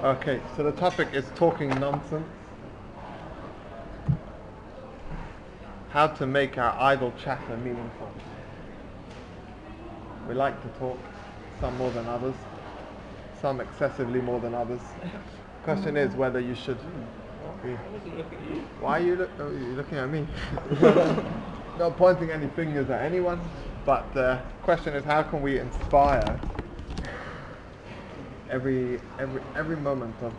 Okay, so the topic is talking nonsense. How to make our idle chatter meaningful. We like to talk, some more than others, some excessively more than others. Question is whether you should. Why are you, you're looking at me? Not pointing any fingers at anyone, but the question is how can we inspire every moment of.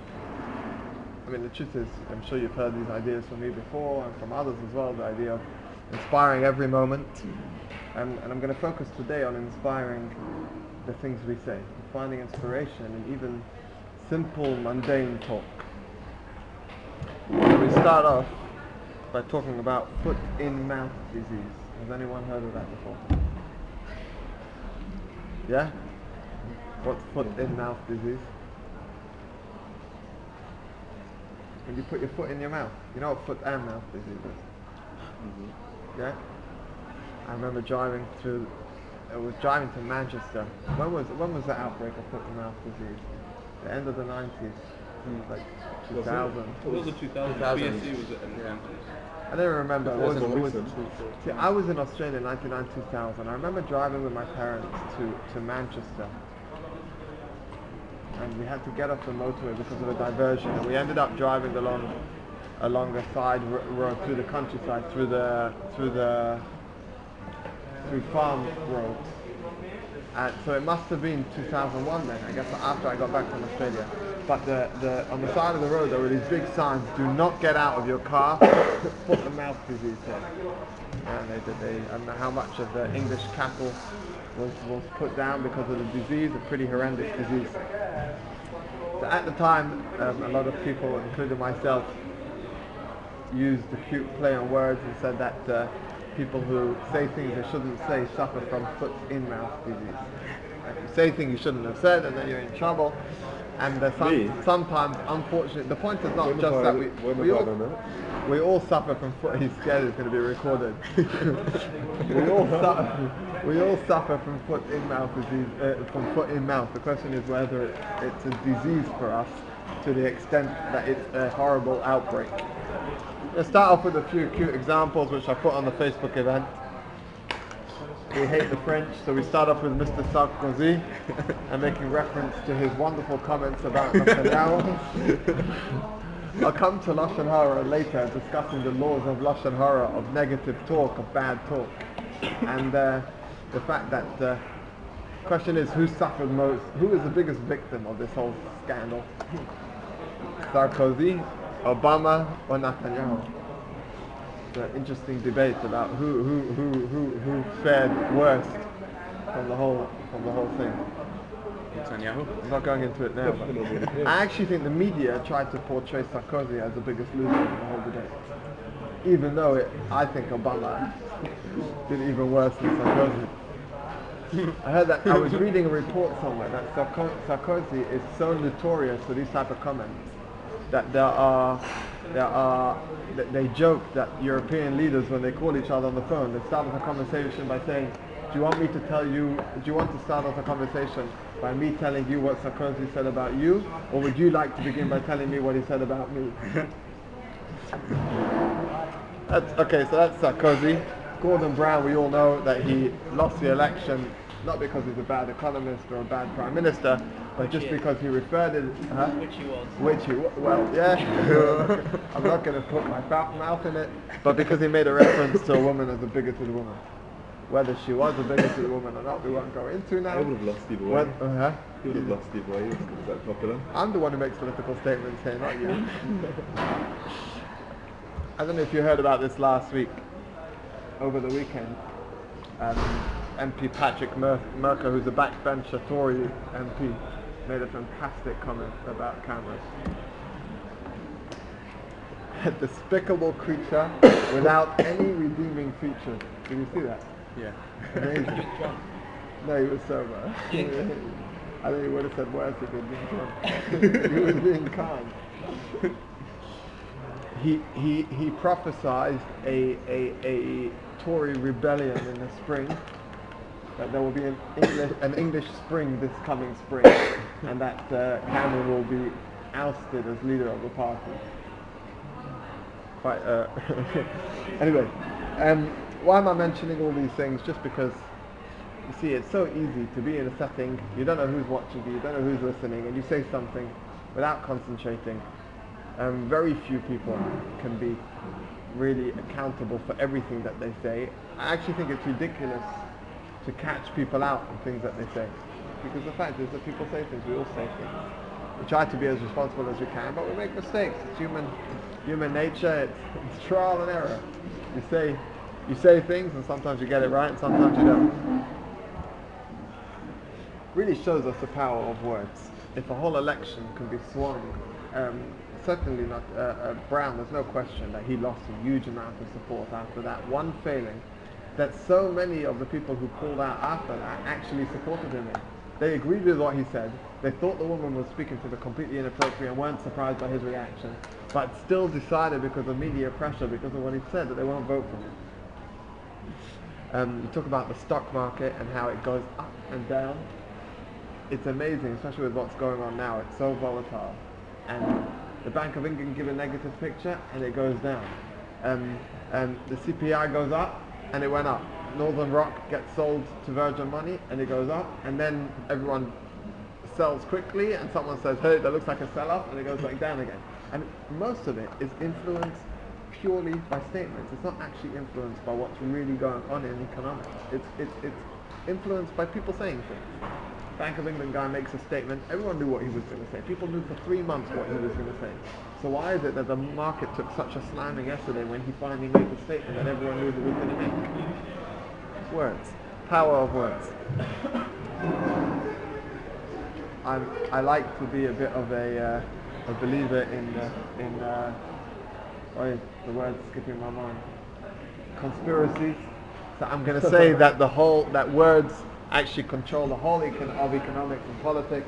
I mean, the truth is, I'm sure you've heard these ideas from me before and from others as well, the idea of inspiring every moment. And I'm going to focus today on inspiring the things we say, finding inspiration in even simple, mundane talk. So we start off by talking about foot-in-mouth disease. Has anyone heard of that before? Yeah? What's foot-in-mouth disease? When you put your foot in your mouth. You know what foot and mouth disease is? Yeah? I remember driving to Manchester. When was the outbreak of foot and mouth disease? The end of the 90s, like 2000. It was the 2000s. BSE was in the 90s. I don't remember. See, I was in Australia in 1999-2000. I remember driving with my parents to Manchester. And we had to get off the motorway because of a diversion, and we ended up driving along a side road through the countryside, through farm roads. And so it must have been 2001 then, I guess, after I got back from Australia. But on the side of the road there were these big signs: "Do not get out of your car, foot and mouth disease here." And I don't know how much of the English cattle was put down because of the disease, a pretty horrendous disease. So at the time, a lot of people, including myself, used the cute play on words and said that people who say things they shouldn't say suffer from foot-in-mouth disease. Like you say things you shouldn't have said, and then you're in trouble. And sometimes, unfortunately, the point is not just that we all suffer from foot. He's scared it's going to be recorded. we all suffer from foot-in-mouth disease. From foot-in-mouth. The question is whether it's a disease for us to the extent that it's a horrible outbreak. Let's start off with a few cute examples which I put on the Facebook event. We hate the French, so we start off with Mr. Sarkozy and making reference to his wonderful comments about Netanyahu. I'll come to Lashon Hara later, discussing the laws of Lashon Hara, of negative talk, of bad talk, and the fact that the question is who suffered most, who is the biggest victim of this whole scandal? Sarkozy, Obama, or Netanyahu? It's an interesting debate about who fared worst from the whole thing. Netanyahu? I'm not going into it now, but I actually think the media tried to portray Sarkozy as the biggest loser in the whole debate, even though I think Obama did even worse than Sarkozy. I heard that, I was reading a report somewhere that Sarkozy is so notorious for these type of comments that they joke that European leaders, when they call each other on the phone, they start off a conversation by saying, do you want to start off a conversation by me telling you what Sarkozy said about you, or would you like to begin by telling me what he said about me? So that's Sarkozy. Gordon Brown, we all know that he lost the election not because he's a bad economist or a bad prime minister, but just because he referred it. Well, yeah. I'm not going to put my mouth in it, but because he made a reference to a woman as a bigoted woman. Whether she was a bigoted woman or not, we won't go into now. I would have lost either way. He would have lost either way. It was that popular. I'm the one who makes political statements here, not you. I don't know if you heard about this last week. Over the weekend, MP Patrick Mercer, who's a backbencher Tory MP, made a fantastic comment about cameras. A despicable creature without any redeeming features. Did you see that? Yeah. Amazing. No, he was sober. I think he would have said worse if he'd been drunk. He was being kind. He prophesied a Tory rebellion in the spring, that there will be an English spring this coming spring, and that Cameron will be ousted as leader of the party. Quite. Anyway, why am I mentioning all these things? Just because you see, it's so easy to be in a setting, you don't know who's watching you don't know who's listening, and you say something without concentrating. Very few people can be really accountable for everything that they say. I actually think it's ridiculous to catch people out on things that they say, because the fact is that people say things, we all say things. We try to be as responsible as we can, but we make mistakes. It's human nature. It's trial and error. You say things, and sometimes you get it right, and sometimes you don't. Really shows us the power of words. If a whole election can be swung, certainly not Brown. There's no question that he lost a huge amount of support after that one failing. That so many of the people who pulled out after that actually supported him in. They agreed with what he said. They thought the woman was speaking to the completely inappropriate and weren't surprised by his reaction, but still decided because of media pressure, because of what he said, that they won't vote for him. You talk about the stock market and how it goes up and down. It's amazing, especially with what's going on now. It's so volatile. And the Bank of England give a negative picture and it goes down. The CPI goes up and it went up. Northern Rock gets sold to Virgin Money and it goes up, and then everyone sells quickly and someone says, hey, that looks like a sell-off, and it goes back down again. And most of it is influenced purely by statements. It's not actually influenced by what's really going on in economics. It's influenced by people saying things. Bank of England guy makes a statement, everyone knew what he was going to say. People knew for 3 months what he was going to say. So why is it that the market took such a slamming yesterday when he finally made the statement that everyone knew he was going to make? Words. Power of words. I like to be a bit of a believer in the word's skipping my mind. Conspiracies. So I'm going to say that that words actually control the whole of economics and politics.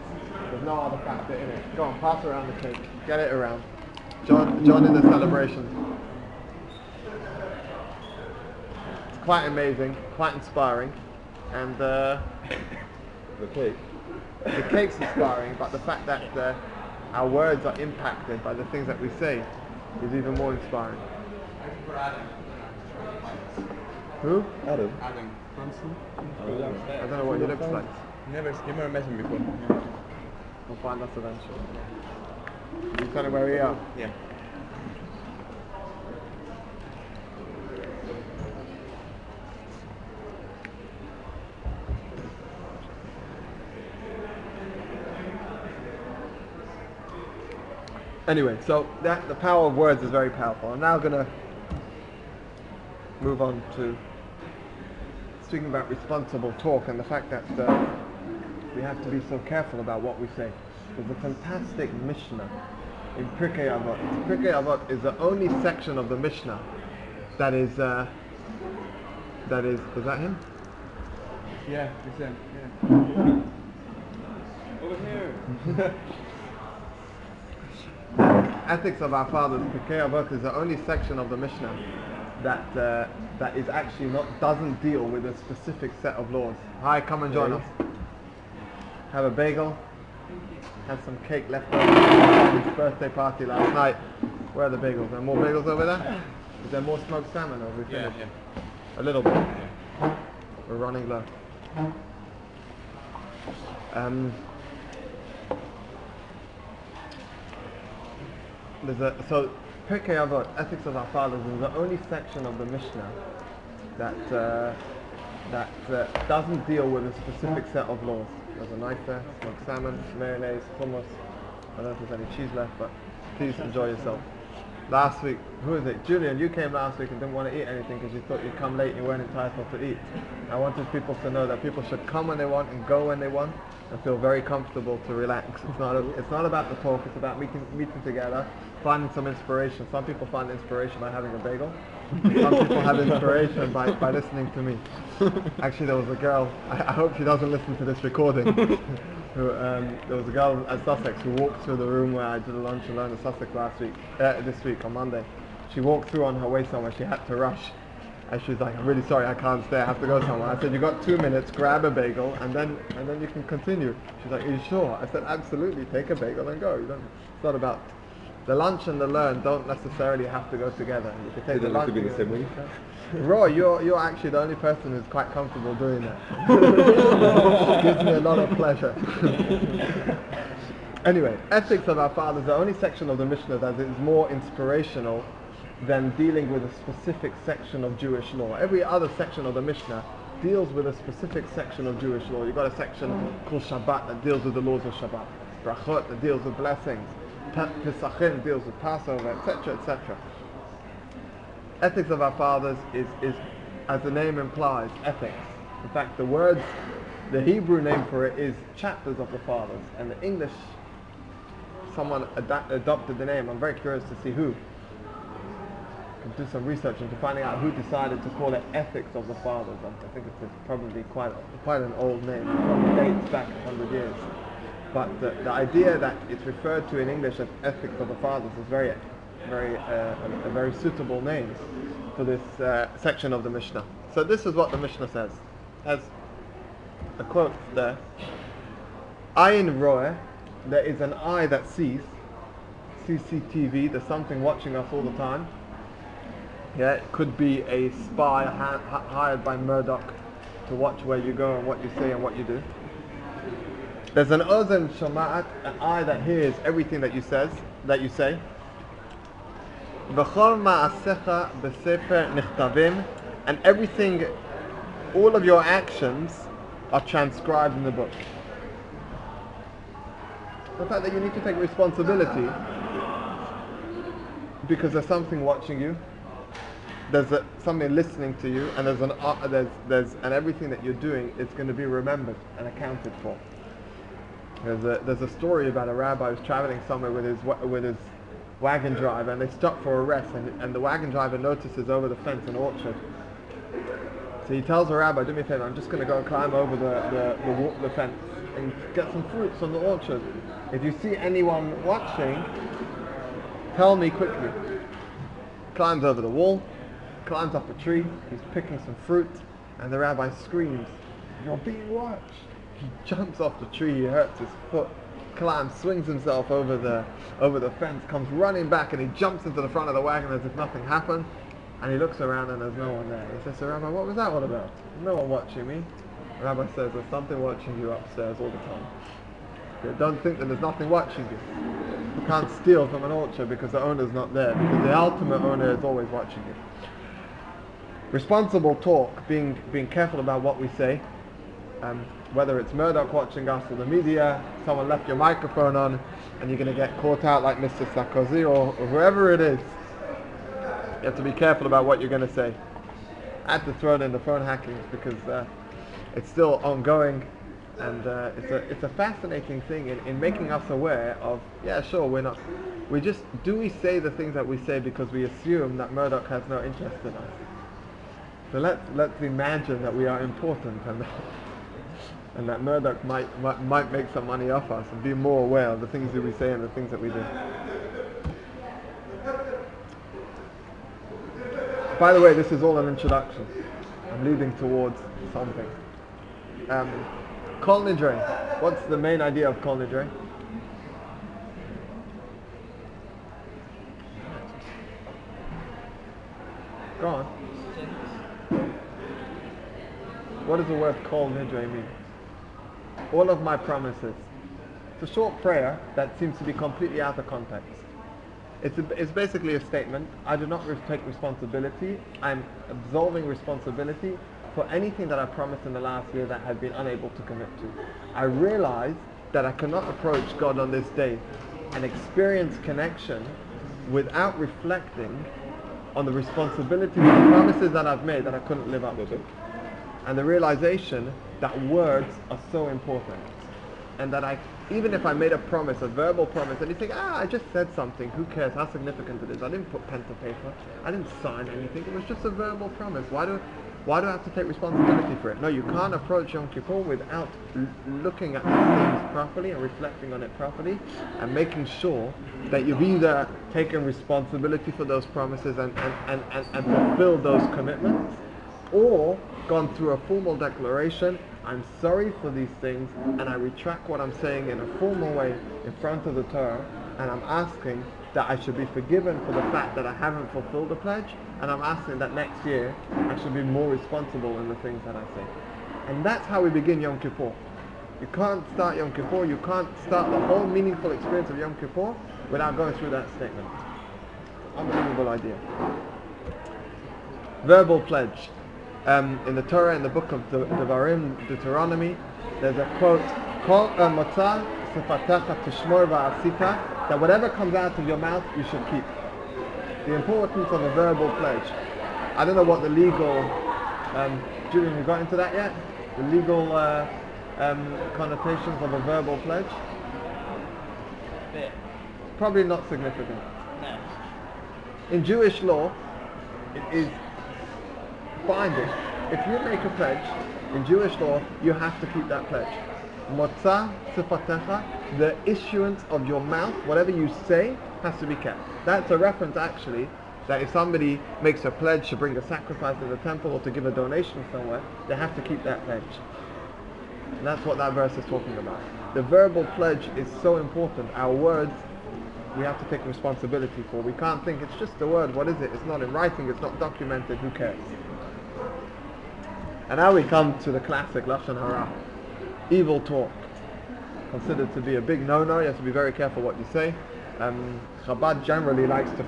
There's no other factor in it. Go on, pass around the cake. Get it around. John in the celebration. It's quite amazing, quite inspiring, and the cake's inspiring, but the fact that our words are impacted by the things that we say is even more inspiring. Who? Adam. Adam. I don't know what he looks like. You never met him before. We'll find us eventually. You tell him where we are? Yeah. Anyway, so the power of words is very powerful. I'm now going to move on to speaking about responsible talk and the fact that we have to be so careful about what we say. There's a fantastic Mishnah in Pirkei Avot. Pirkei Avot is the only section of the Mishnah that is, is that him? Yeah, it's him. Yeah. Over here. Ethics of Our Fathers, Pirkei Avot is the only section of the Mishnah that is actually doesn't deal with a specific set of laws. Hi, come and join us. Have a bagel. Had some cake left over from his birthday party last night. Where are the bagels? Are there more bagels over there? Is there more smoked salmon, or have we finished? Yeah. A little bit. We're running low. So Pirkei Avot, Ethics of Our Fathers, is the only section of the Mishnah that doesn't deal with a specific set of laws. There's a knife there, smoked salmon, mayonnaise, hummus. I don't know if there's any cheese left, but please enjoy yourself. Last week, who is it? Julian, you came last week and didn't want to eat anything because you thought you'd come late and you weren't entitled to eat. I wanted people to know that people should come when they want and go when they want and feel very comfortable to relax. It's not about the talk, it's about meeting together, finding some inspiration. Some people find inspiration by having a bagel. Some people have inspiration by listening to me. Actually, there was a girl, I hope she doesn't listen to this recording, there was a girl at Sussex who walked through the room where I did a lunch and learn in Sussex this week, on Monday. She walked through on her way somewhere, she had to rush. And she's like, I'm really sorry, I can't stay, I have to go somewhere. I said, you got 2 minutes, grab a bagel, and then you can continue. She's like, are you sure? I said, absolutely, take a bagel and go. It's not about, the lunch and the learn don't necessarily have to go together. You can take It the doesn't have lunch. to be the same way. Roy, you're actually the only person who's quite comfortable doing that. Gives me a lot of pleasure. Anyway, ethics of our fathers, the only section of the Mishnah that is more inspirational than dealing with a specific section of Jewish law. Every other section of the Mishnah deals with a specific section of Jewish law. You've got a section called Shabbat that deals with the laws of Shabbat, Brachot that deals with blessings, Pesachim deals with Passover, etc., etc. Ethics of our fathers is, as the name implies, ethics. In fact, the Hebrew name for it is chapters of the fathers, and the English, someone adopted the name. I'm very curious to see who. Can do some research into finding out who decided to call it ethics of the fathers. I think it's probably quite an old name. It probably dates back 100 years. But the idea that it's referred to in English as ethics of the fathers is a very suitable name for this section of the Mishnah. So this is what the Mishnah says. As a quote there, Ayin roeh, there is an eye that sees, CCTV, there's something watching us all the time. Yeah, it could be a spy hired by Murdoch to watch where you go and what you say and what you do. There's an ozen shoma'at, an eye that hears everything that you say. V'chol ma'asecha b'sefer nichtavim, and everything, all of your actions are transcribed in the book. The fact that you need to take responsibility because there's something watching you, there's something listening to you, and and everything that you're doing is going to be remembered and accounted for. There's a story about a rabbi who's traveling somewhere with his wagon driver, and they stop for a rest, and the wagon driver notices over the fence an orchard. So he tells the rabbi, do me a favor, I'm just going to go climb over the fence and get some fruits from the orchard. If you see anyone watching, tell me quickly. Climbs over the wall, climbs up a tree, he's picking some fruit, and the rabbi screams, you're being watched. He jumps off the tree, he hurts his foot, climbs, swings himself over the fence, comes running back, and he jumps into the front of the wagon as if nothing happened, and he looks around and there's no one there. He says to the rabbi, what was that all about? No one watching me. The rabbi says, there's something watching you upstairs all the time. You don't think that there's nothing watching you. You can't steal from an orchard because the owner's not there, because the ultimate owner is always watching you. Responsible talk, being careful about what we say, whether it's Murdoch watching us or the media, someone left your microphone on and you're going to get caught out like Mr. Sarkozy or whoever it is. You have to be careful about what you're going to say. I had to throw it in the phone hacking because it's still ongoing, and it's a fascinating thing in making us aware of, yeah, sure, do we say the things that we say because we assume that Murdoch has no interest in us? So let's imagine that we are important and that Murdoch might make some money off us, and be more aware of the things that we say and the things that we do. By the way, this is all an introduction. I'm leading towards something. Kol Nidre. What's the main idea of Kol Nidre? Go on. What does the word Kol Nidre mean? All of my promises. It's a short prayer that seems to be completely out of context. It's basically a statement. I do not take responsibility. I'm absolving responsibility for anything that I promised in the last year that I have been unable to commit to. I realize that I cannot approach God on this day and experience connection without reflecting on the responsibility and the promises that I've made that I couldn't live up to. And the realization that words are so important. And that even if I made a promise, a verbal promise, and you think, I just said something, who cares how significant it is? I didn't put pen to paper, I didn't sign anything, it was just a verbal promise. Why do I have to take responsibility for it? No, you can't approach Yom Kippur without looking at these things properly and reflecting on it properly and making sure that you've either taken responsibility for those promises and fulfilled those commitments, or gone through a formal declaration, I'm sorry for these things and I retract what I'm saying in a formal way in front of the Torah, and I'm asking that I should be forgiven for the fact that I haven't fulfilled the pledge, and I'm asking that next year I should be more responsible in the things that I say. And that's how we begin Yom Kippur. You can't start Yom Kippur, you can't start the whole meaningful experience of Yom Kippur without going through that statement. Unbelievable idea. Verbal pledge. In the Torah, in the book of Devarim, Deuteronomy, there's a quote, Kol motza sefatecha tishmor va'asita, that whatever comes out of your mouth, you should keep. The importance of a verbal pledge. I don't know what the legal, Julian, you got into that yet? The legal connotations of a verbal pledge? Bit. Probably not significant. No. In Jewish law, it is binding. If you make a pledge, in Jewish law, you have to keep that pledge. Motza sifatecha, the issuance of your mouth, whatever you say, has to be kept. That's a reference actually, that if somebody makes a pledge to bring a sacrifice in the temple or to give a donation somewhere, they have to keep that pledge. And that's what that verse is talking about. The verbal pledge is so important. Our words, we have to take responsibility for. We can't think it's just a word, what is it? It's not in writing, it's not documented, who cares? And now we come to the classic Lashon Hara. Evil talk. Considered to be a big no-no, you have to be very careful what you say. Chabad generally likes to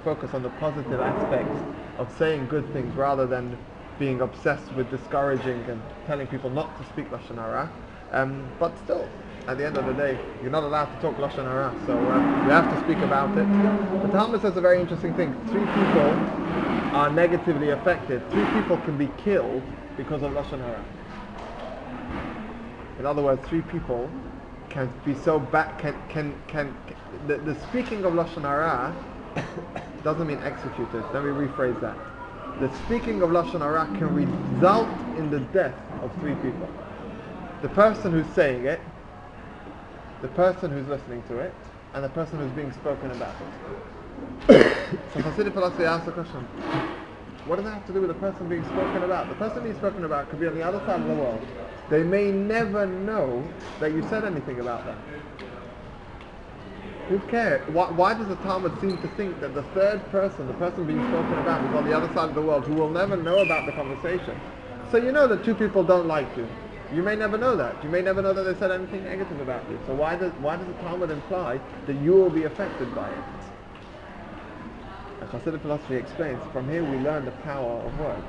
focus on the positive aspects of saying good things rather than being obsessed with discouraging and telling people not to speak Lashon Hara. But still, at the end of the day, you're not allowed to talk Lashon Hara, so you have to speak about it. The Talmud says a very interesting thing. 3 people are negatively affected. 3 people can be killed because of Lashon Hara. In other words, 3 people can be so bad, the speaking of Lashon Hara doesn't mean executed. Let me rephrase that. The speaking of Lashon Hara can result in the death of 3 people. The person who's saying it, the person who's listening to it, and the person who's being spoken about it. So Hasidic philosophy asks the question, what does that have to do with the person being spoken about? The person being spoken about could be on the other side of the world. They may never know that you said anything about them. Who cares? Why does the Talmud seem to think that the third person, the person being spoken about, is on the other side of the world, who will never know about the conversation? So you know that 2 people don't like you. You may never know that. You may never know that they said anything negative about you. So why does the Talmud imply that you will be affected by it? As Hasidic philosophy explains, from here we learn the power of words.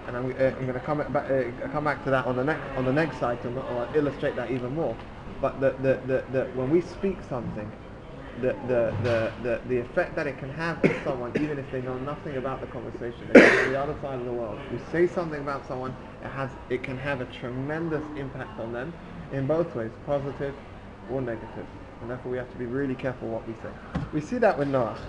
And I'm going to come back to that on the next item, or illustrate that even more. But when we speak something, the effect that it can have on someone, even if they know nothing about the conversation, they're on the other side of the world. We say something about someone, it can have a tremendous impact on them in both ways, positive or negative. And therefore we have to be really careful what we say. We see that with Noach.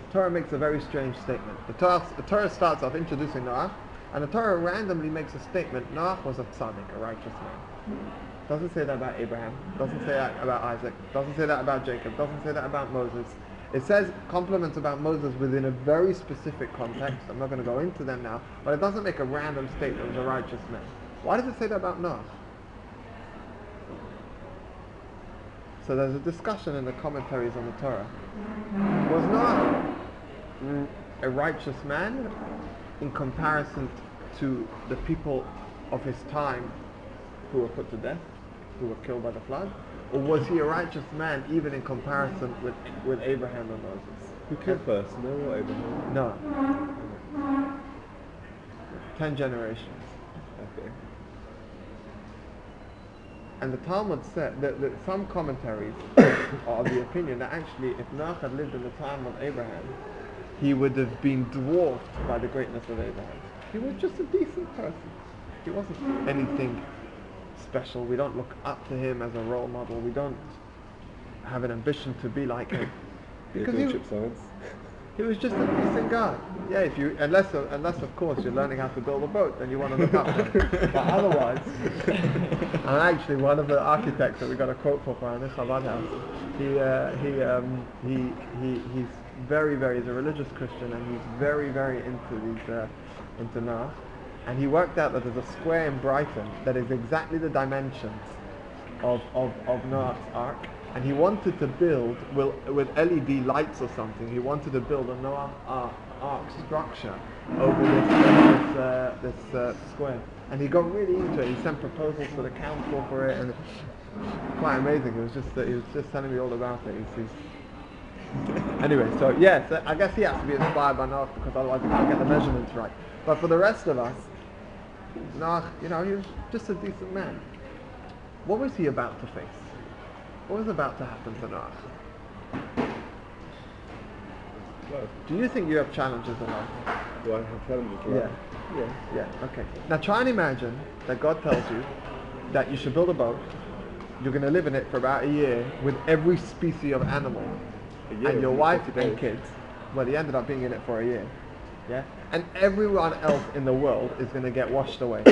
The Torah makes a very strange statement. The Torah starts off introducing Noach, and the Torah randomly makes a statement. Noach was a tzaddik, a righteous man. Doesn't say that about Abraham, doesn't say that about Isaac, doesn't say that about Jacob, doesn't say that about Moses. It says compliments about Moses within a very specific context. I'm not going to go into them now, but it doesn't make a random statement of a righteous man. Why does it say that about Noah? So there's a discussion in the commentaries on the Torah. Was Noah a righteous man in comparison to the people of his time who were put to death, who were killed by the flood? Or was he a righteous man even in comparison with Abraham and Moses? Who killed first? Noah or Abraham? No. 10 generations. Okay. And the Talmud said that some commentaries are of the opinion that actually if Noah had lived in the time of Abraham, he would have been dwarfed by the greatness of Abraham. He was just a decent person. He wasn't anything special. We don't look up to him as a role model. We don't have an ambition to be like him. Because he chip science. He was just a decent guy. Yeah, if you unless of course you're learning how to build a boat, then you want to look up to him. But otherwise, and actually one of the architects that we got a quote for our this Chabad house, he's very he's a religious Christian, and he's very into these into Noach, and he worked out that there's a square in Brighton that is exactly the dimensions of Noach's Ark. And he wanted to build, with LED lights or something, he wanted to build a Noah Ark structure over this square. And he got really into it. He sent proposals to the council for it, and quite amazing. He was just telling me all about it. Anyway, so yes, I guess he has to be inspired by Noah, because otherwise he can't get the measurements right. But for the rest of us, Noah, he was just a decent man. What was he about to face? What was about to happen to Noach? Do you think you have challenges in life? Do I have challenges? Yeah. Okay. Now try and imagine that God tells you that you should build a boat. You're going to live in it for about a year with every species of animal, and your wife and kids. Well, he ended up being in it for a year. Yeah. And everyone else in the world is going to get washed away.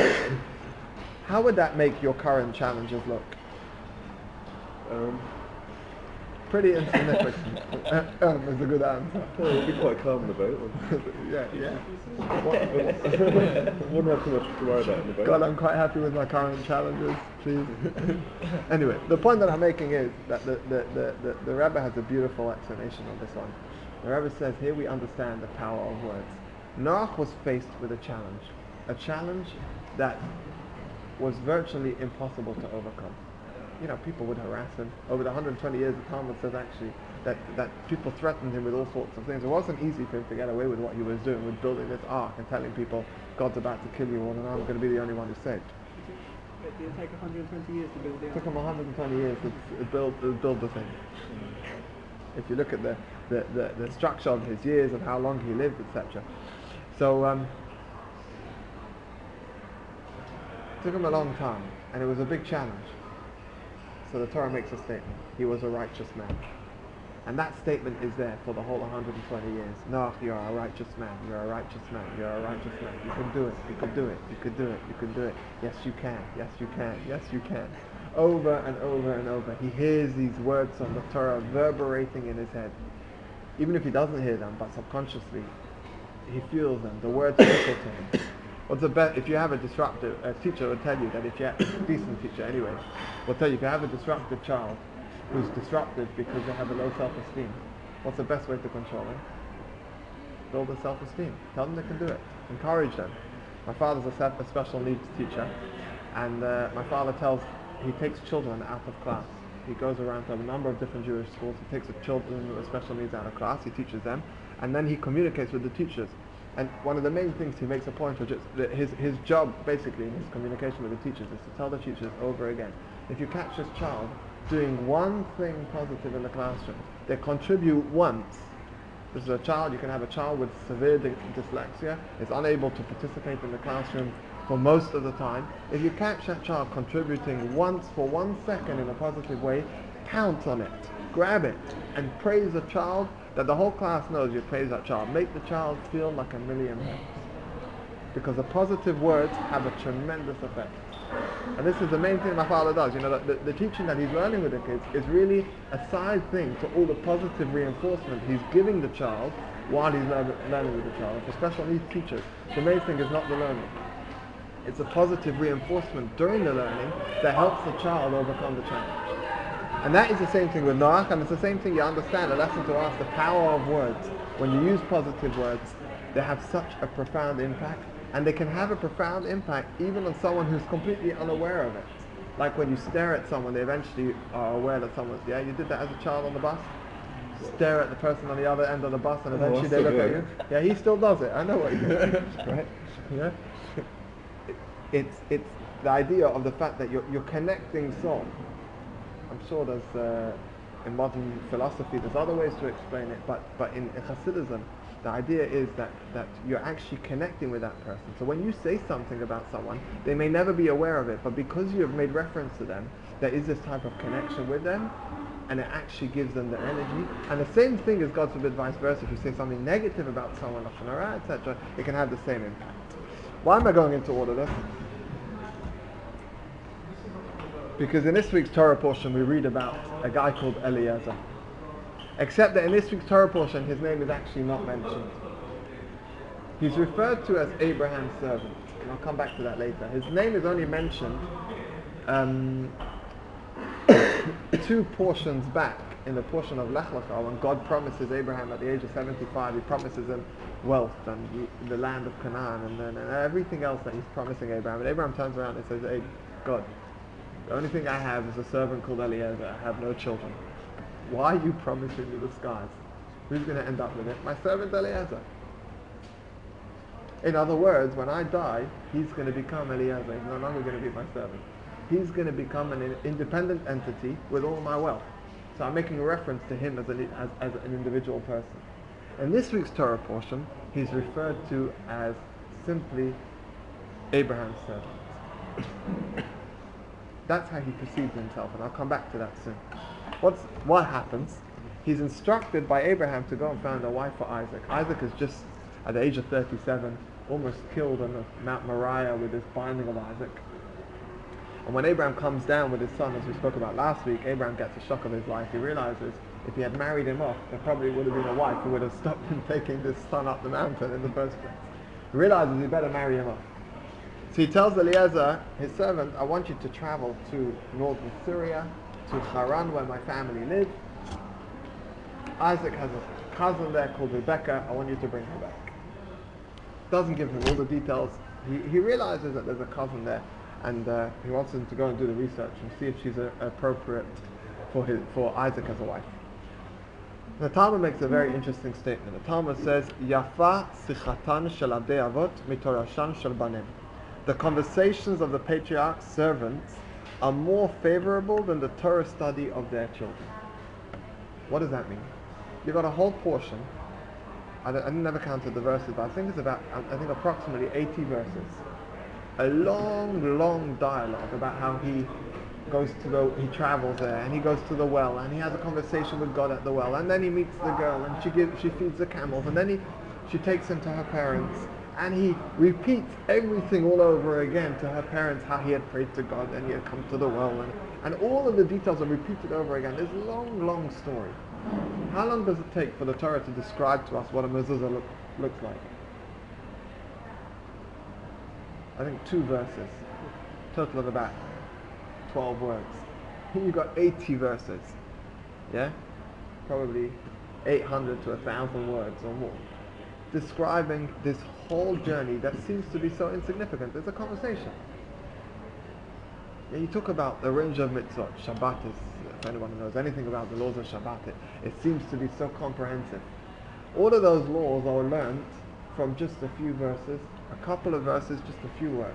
How would that make your current challenges look? Pretty insignificant. Is a good answer. Well, it'd be quite calm in the boat. yeah. Wouldn't have too much to worry about in the boat. God, I'm quite happy with my current challenges, please. Anyway, the point that I'm making is that the Rebbe has a beautiful explanation of this one. The Rebbe says, here we understand the power of words. Noach was faced with a challenge that was virtually impossible to overcome. People would harass him. Over the 120 years, the Talmud says actually that people threatened him with all sorts of things. It wasn't easy for him to get away with what he was doing, with building this ark and telling people, God's about to kill you all, and I'm going to be the only one who's saved. It did take 120 years to build the ark. It took him 120 years to build the thing. If you look at the structure of his years and how long he lived, etc. So, it took him a long time, and it was a big challenge. So the Torah makes a statement. He was a righteous man. And that statement is there for the whole 120 years. Noach, you're a righteous man. You're a righteous man. You're a righteous man. You can do it. You can do it. You can do it. You can do it. Yes, you can. Yes, you can. Yes, you can. Over and over and over. He hears these words from the Torah reverberating in his head. Even if he doesn't hear them, but subconsciously, he feels them. The words whistle to him. What's the best? If you have a teacher will tell you that if you have a decent teacher anyway, will tell you if you have a disruptive child who's disrupted because they have a low self-esteem, what's the best way to control them? Build their self-esteem. Tell them they can do it. Encourage them. My father's a special needs teacher, and my father he takes children out of class. He goes around to a number of different Jewish schools. He takes the children with special needs out of class. He teaches them, and then he communicates with the teachers. And one of the main things he makes a point of, his job basically in his communication with the teachers is to tell the teachers over again, if you catch this child doing one thing positive in the classroom, they contribute once. This is you can have a child with severe dyslexia, is unable to participate in the classroom for most of the time. If you catch that child contributing once for 1 second in a positive way, pounce on it, grab it, and praise the child, that the whole class knows you praise that child. Make the child feel like a million bucks. Because the positive words have a tremendous effect. And this is the main thing my father does. The teaching that he's learning with the kids is really a side thing to all the positive reinforcement he's giving the child while he's learning with the child. For special needs teachers, the main thing is not the learning. It's a positive reinforcement during the learning that helps the child overcome the challenge. And that is the same thing with Noach, and it's the same thing you understand, a lesson to us, the power of words. When you use positive words, they have such a profound impact, and they can have a profound impact even on someone who's completely unaware of it. Like when you stare at someone, they eventually are aware that someone's, you did that as a child on the bus? Stare at the person on the other end of the bus, and eventually they look at you. Yeah, he still does it, I know what you mean, right? Yeah? It's the idea of the fact that you're connecting souls. I'm sure there's, in modern philosophy, there's other ways to explain it, but in Hasidism, the idea is that you're actually connecting with that person. So when you say something about someone, they may never be aware of it, but because you have made reference to them, there is this type of connection with them, and it actually gives them the energy. And the same thing is, God forbid, vice versa. If you say something negative about someone, etc., it can have the same impact. Why am I going into all of this? Because in this week's Torah portion we read about a guy called Eliezer. Except that in this week's Torah portion his name is actually not mentioned. He's referred to as Abraham's servant, and I'll come back to that later. His name is only mentioned 2 portions back in the portion of Lech Lecha, when God promises Abraham at the age of 75, he promises him wealth and the land of Canaan and everything else that he's promising Abraham. And Abraham turns around and says, hey, God, the only thing I have is a servant called Eliezer. I have no children. Why are you promising me the skies? Who's going to end up with it? My servant Eliezer. In other words, when I die, he's going to become Eliezer. He's no longer going to be my servant. He's going to become an independent entity with all my wealth. So I'm making a reference to him as an individual person. In this week's Torah portion, he's referred to as simply Abraham's servant. That's how he perceives himself, and I'll come back to that soon. What happens? He's instructed by Abraham to go and find a wife for Isaac. Isaac is just at the age of 37, almost killed on Mount Moriah with this binding of Isaac. And when Abraham comes down with his son, as we spoke about last week, Abraham gets a shock of his life. He realizes if he had married him off, there probably would have been a wife who would have stopped him taking this son up the mountain in the first place. He realizes he better marry him off. So he tells Eliezer, his servant, I want you to travel to northern Syria, to Haran, where my family live. Isaac has a cousin there called Rebecca. I want you to bring her back. Doesn't give him all the details. He realizes that there's a cousin there, and he wants him to go and do the research and see if she's appropriate for Isaac as a wife. The Talmud makes a very interesting statement. The Talmud says, Yafa sichatan shel abdei avot mitorashan shel banim. The conversations of the patriarch's servants are more favorable than the Torah study of their children. What does that mean? You've got a whole portion. I never counted the verses, but I think it's approximately 80 verses. A long dialogue about how he travels there, and he goes to the well, and he has a conversation with God at the well, and then he meets the girl, and she feeds the camels, and then she takes him to her parents, and he repeats everything all over again to her parents, how he had prayed to God, and he had come to the well, and all of the details are repeated over again. This long story. How long does it take for the Torah to describe to us what a mezuzah looks like? I think 2 verses, total of about 12 words. Here you've got 80 verses, yeah? Probably 800 to 1,000 words or more, describing this whole journey that seems to be so insignificant. There's a conversation. Yeah, you talk about the range of mitzvot. Shabbat is, if anyone knows anything about the laws of Shabbat, it seems to be so comprehensive. All of those laws are learnt from just a few verses, a couple of verses, just a few words.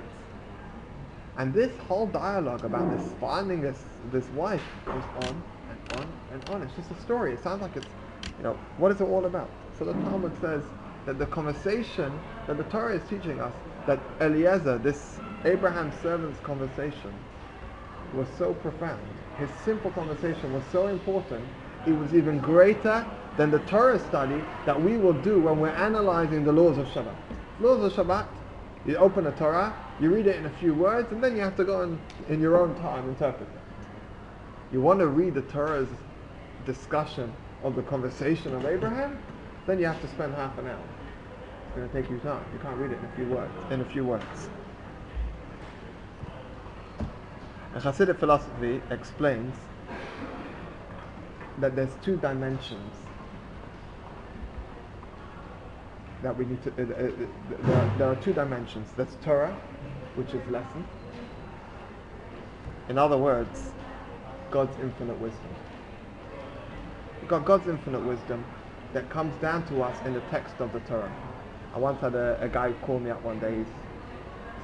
And this whole dialogue about this finding this wife goes on and on and on. It's just a story. It sounds like it's, what is it all about? So the Talmud says that the conversation that the Torah is teaching us, that Eliezer, this Abraham's servant's conversation, was so profound. His simple conversation was so important, it was even greater than the Torah study that we will do when we're analyzing the laws of Shabbat. Laws of Shabbat, you open the Torah, you read it in a few words, and then you have to go and, in your own time, interpret it. You want to read the Torah's discussion of the conversation of Abraham, then you have to spend half an hour. It's going to take you time. You can't read it in a few words. And Hasidic philosophy explains that there's 2 dimensions that we need to. There are 2 dimensions. There's Torah, which is lesson. In other words, God's infinite wisdom. You've got God's infinite wisdom that comes down to us in the text of the Torah. I once had a guy call me up one day. He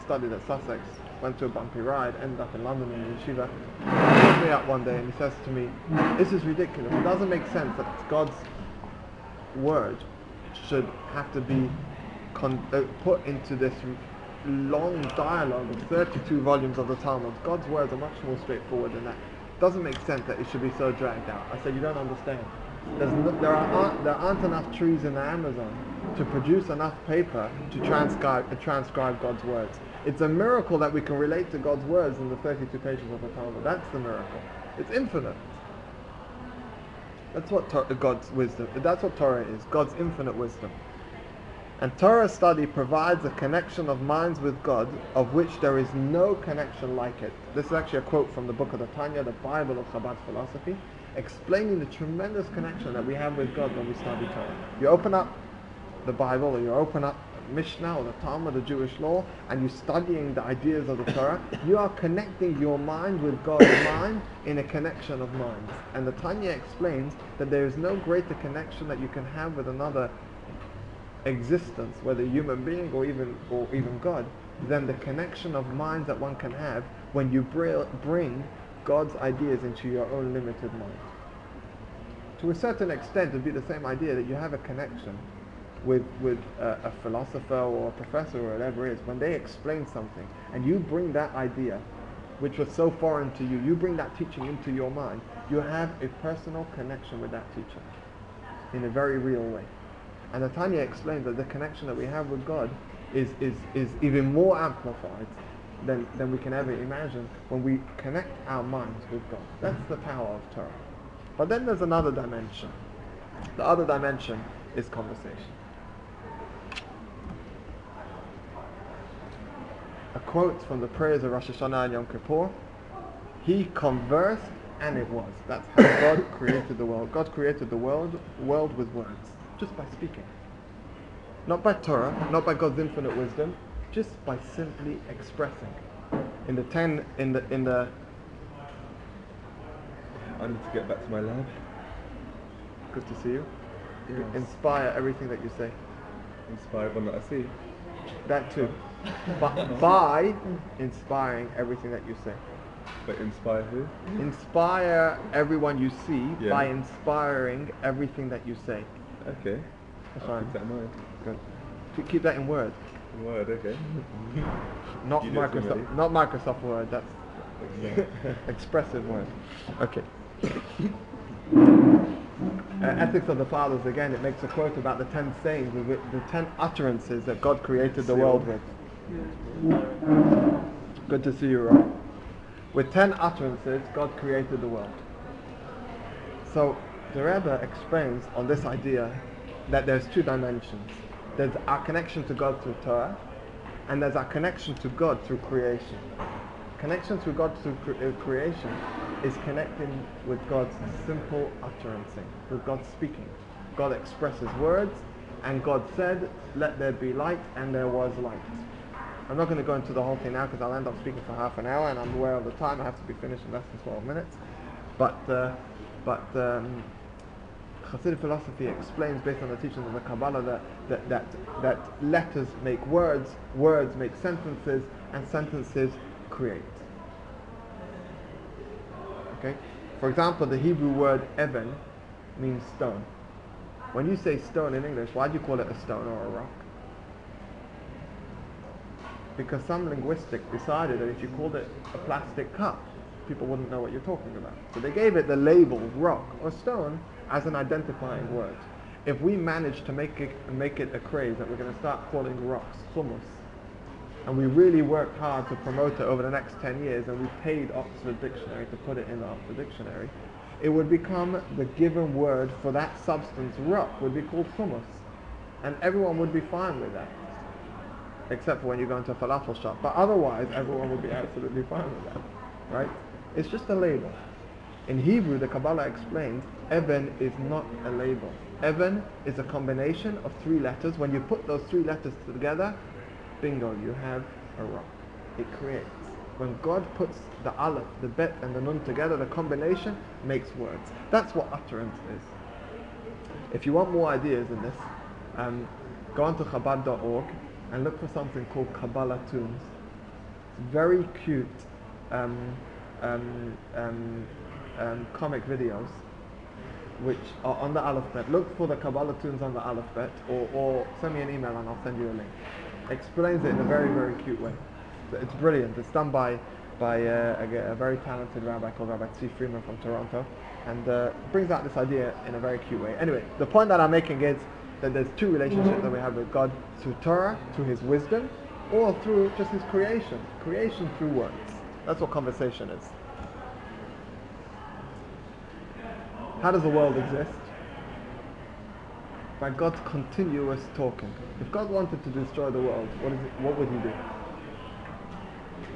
studied at Sussex, went to a bumpy ride, ended up in London in the yeshiva. He called me up one day and he says to me, this is ridiculous. It doesn't make sense that God's word should have to be put into this long dialogue of 32 volumes of the Talmud. God's words are much more straightforward than that. doesn't make sense that it should be so dragged out. I said, you don't understand. There aren't enough trees in the Amazon to produce enough paper to transcribe God's words. It's a miracle that we can relate to God's words in the 32 pages of the Talmud. That's the miracle. It's infinite. That's what God's wisdom. That's what Torah is. God's infinite wisdom. And Torah study provides a connection of minds with God, of which there is no connection like it. This is actually a quote from the book of the Tanya, the Bible of Chabad philosophy, explaining the tremendous connection that we have with God when we study Torah. You open up the Bible, or you open up Mishnah or the Talmud, the Jewish law, and you're studying the ideas of the Torah, you are connecting your mind with God's mind in a connection of minds. And the Tanya explains that there is no greater connection that you can have with another existence, whether human being or even God, than the connection of minds that one can have when you bring God's ideas into your own limited mind. To a certain extent, it would be the same idea that you have a connection with a philosopher or a professor or whatever it is. When they explain something and you bring that idea, which was so foreign to you, you bring that teaching into your mind, you have a personal connection with that teacher in a very real way. And the Tanya explains that the connection that we have with God is even more amplified than we can ever imagine when we connect our minds with God. That's the power of Torah. But then there's another dimension. The other dimension is conversation. A quote from the prayers of Rosh Hashanah and Yom Kippur: He conversed and it was. That's how God created the world. God created the world with words, just by speaking. Not by Torah, not by God's infinite wisdom, just by simply expressing. I need to get back to my lab. Good to see you. Yes. Inspire everything that you say. Inspire everyone that I see. That too. But by inspiring everything that you say. But inspire who? Inspire everyone you see by Yeah. inspiring everything that you say. Okay. That's I'll fine. keep that in mind. Good. Keep that in Word. Word, okay. Not You do it for Microsoft. me. Not Microsoft Word. That's Okay. expressive Word. Okay. Ethics of the Fathers, again, it makes a quote about the 10 sayings, the 10 utterances that God created the world with. Good to see you, Rob. With 10 utterances, God created the world. So the Rebbe explains on this idea that there's two dimensions. There's our connection to God through Torah, and there's our connection to God through creation. Connection to God through creation is connecting with God's simple utterancing, with God speaking. God expresses words, and God said, "Let there be light," and there was light. I'm not going to go into the whole thing now because I'll end up speaking for half an hour, and I'm aware of the time. I have to be finished in less than 12 minutes. But Hasidic philosophy explains, based on the teachings of the Kabbalah, that letters make words, words make sentences, and sentences create. Okay? For example, the Hebrew word even means stone. When you say stone in English, why do you call it a stone or a rock? Because some linguistic decided that if you called it a plastic cup, people wouldn't know what you're talking about. So they gave it the label rock or stone as an identifying word. If we manage to make it a craze that we're going to start calling rocks hummus, and we really worked hard to promote it over the next 10 years, and we paid Oxford Dictionary to put it in the Oxford Dictionary, it would become the given word for that substance. Rock would be called hummus, and everyone would be fine with that, except for when you go into a falafel shop. But otherwise, everyone would be absolutely fine with that, right? It's just a label. In Hebrew, the Kabbalah explains, even is not a label. Even is a combination of 3 letters. When you put those 3 letters together, bingo, you have a rock. It creates. When God puts the aleph, the bet, and the nun together, the combination makes words. That's what utterance is. If you want more ideas in this, go onto Chabad.org and look for something called Kabbalah Tunes. It's very cute comic videos which are on the alphabet. Look for the Kabbalah Tunes on the alphabet, or send me an email and I'll send you a link. Explains it in a very, very cute way. It's brilliant. It's done by by a very talented rabbi called Rabbi Tzvi Freeman from Toronto, and brings out this idea in a very cute way. Anyway, the point that I'm making is that there's two relationships that we have with God: through Torah, through His wisdom, or through just His creation. Creation through words. That's what conversation is. How does the world exist? By God's continuous talking. If God wanted to destroy the world, what would He do?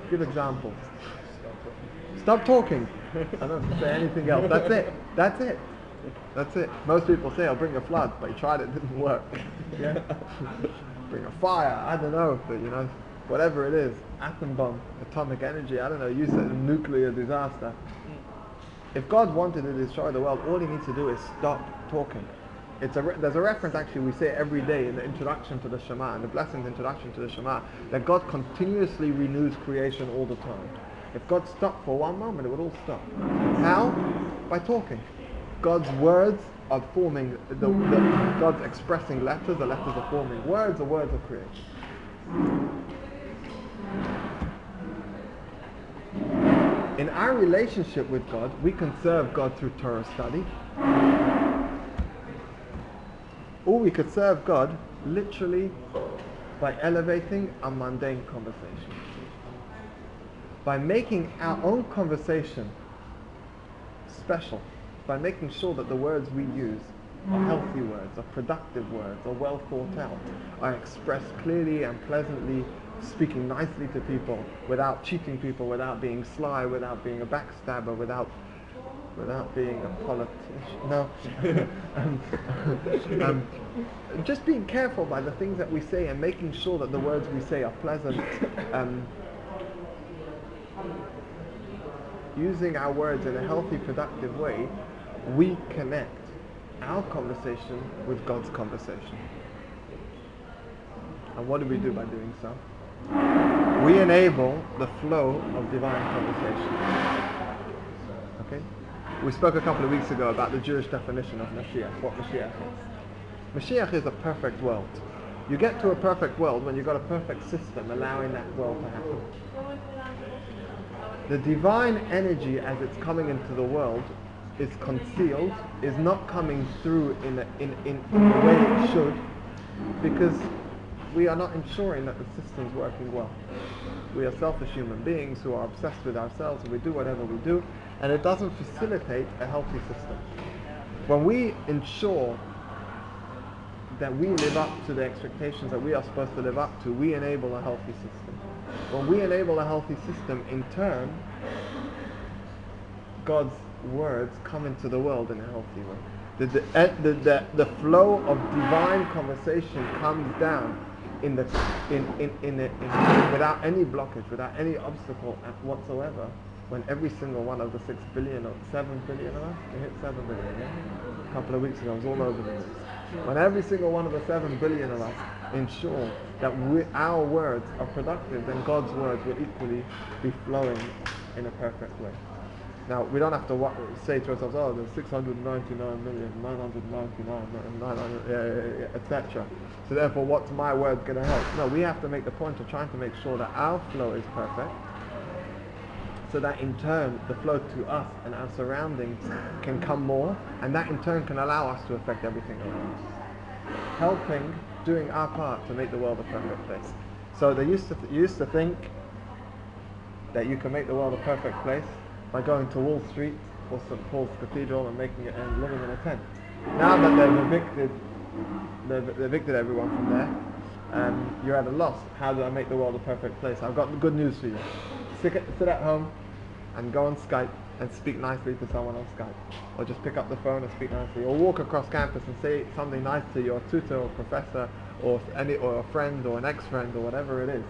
Give examples. Stop talking. I don't say anything else. That's it. That's it. That's it. Most people say, I'll bring a flood, but he tried it, didn't work. Yeah? Bring a fire, I don't know, but whatever it is, atom bomb, atomic energy, I don't know, use it in nuclear disaster. If God wanted to destroy the world, all He needs to do is stop talking. There's a reference, actually, we say every day in the introduction to the Shema, in the blessings introduction to the Shema, that God continuously renews creation all the time. If God stopped for one moment, it would all stop. How? By talking. God's words are forming, God's expressing letters, the letters are forming words, the words of creation. In our relationship with God, we can serve God through Torah study. Or we could serve God literally by elevating a mundane conversation. By making our own conversation special. By making sure that the words we use are healthy words, are productive words, are well thought out, are expressed clearly and pleasantly, speaking nicely to people, without cheating people, without being sly, without being a backstabber, without being a politician. No. Just being careful by the things that we say and making sure that the words we say are pleasant. Using our words in a healthy, productive way, we connect our conversation with God's conversation. And what do we do by doing so? We enable the flow of divine conversation. Okay? We spoke a couple of weeks ago about the Jewish definition of Mashiach, what Mashiach is. Mashiach is a perfect world. You get to a perfect world when you've got a perfect system allowing that world to happen. The divine energy as it's coming into the world is concealed, is not coming through in the way it should, because we are not ensuring that the system's working well. We are selfish human beings who are obsessed with ourselves, and we do whatever we do, and it doesn't facilitate a healthy system. When we ensure that we live up to the expectations that we are supposed to live up to, we enable a healthy system. When we enable a healthy system, in turn, God's words come into the world in a healthy way. The flow of divine conversation comes down without any blockage, without any obstacle whatsoever, when every single one of the 6 billion or 7 billion of us, we hit 7 billion, yeah? A couple of weeks ago, it was all over the news. When every single one of the 7 billion of us ensure that our words are productive, then God's words will equally be flowing in a perfect way. Now, we don't have to say to ourselves, oh, there's 699,999,900, etc. So therefore, what's my word going to help? No, we have to make the point of trying to make sure that our flow is perfect, so that in turn, the flow to us and our surroundings can come more, and that in turn can allow us to affect everything around us. Helping, doing our part to make the world a perfect place. So they used to think that you can make the world a perfect place by going to Wall Street or St. Paul's Cathedral and making it and living in a tent. Now that they've evicted everyone from there, you're at a loss. How do I make the world a perfect place? I've got good news for you. Sit at home and go on Skype and speak nicely to someone on Skype, or just pick up the phone and speak nicely, or walk across campus and say something nice to your tutor or professor or a friend or an ex-friend or whatever it is,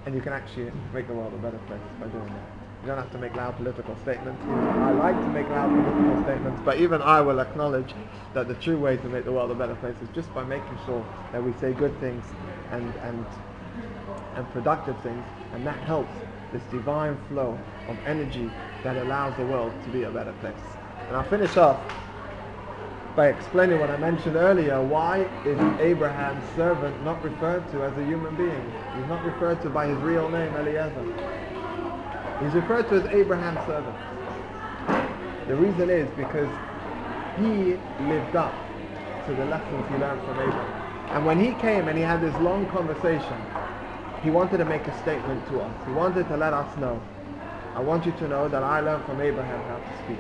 and you can actually make the world a better place by doing that. You don't have to make loud political statements. I like to make loud political statements, but even I will acknowledge that the true way to make the world a better place is just by making sure that we say good things and productive things, and that helps this divine flow of energy that allows the world to be a better place. And I'll finish off by explaining what I mentioned earlier. Why is Abraham's servant not referred to as a human being? He's not referred to by his real name, Eliezer. He's referred to as Abraham's servant. The reason is because he lived up to the lessons he learned from Abraham. And when he came and he had this long conversation, he wanted to make a statement to us. He wanted to let us know, I want you to know that I learned from Abraham how to speak.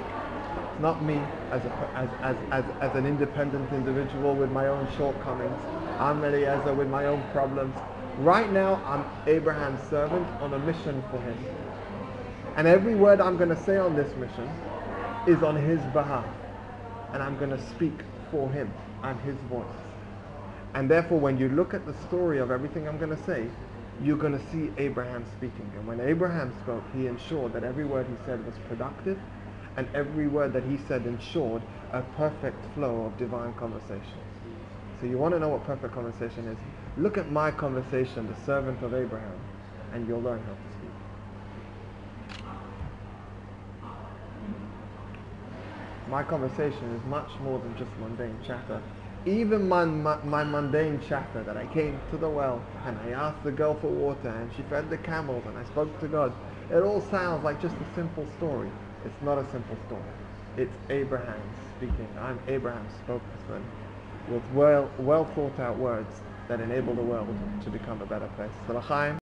It's not me as an independent individual with my own shortcomings. I'm Eliezer with my own problems. Right now, I'm Abraham's servant on a mission for him. And every word I'm going to say on this mission is on his behalf. And I'm going to speak for him. I'm his voice. And therefore, when you look at the story of everything I'm going to say, you're going to see Abraham speaking. And when Abraham spoke, he ensured that every word he said was productive, and every word that he said ensured a perfect flow of divine conversation. So you want to know what perfect conversation is? Look at my conversation, the servant of Abraham, and you'll learn how to speak. My conversation is much more than just mundane chatter. Even my mundane chatter that I came to the well and I asked the girl for water and she fed the camels and I spoke to God, it all sounds like just a simple story. It's not a simple story. It's Abraham speaking. I'm Abraham's spokesman with well thought out words that enable the world to become a better place. So l'chaim.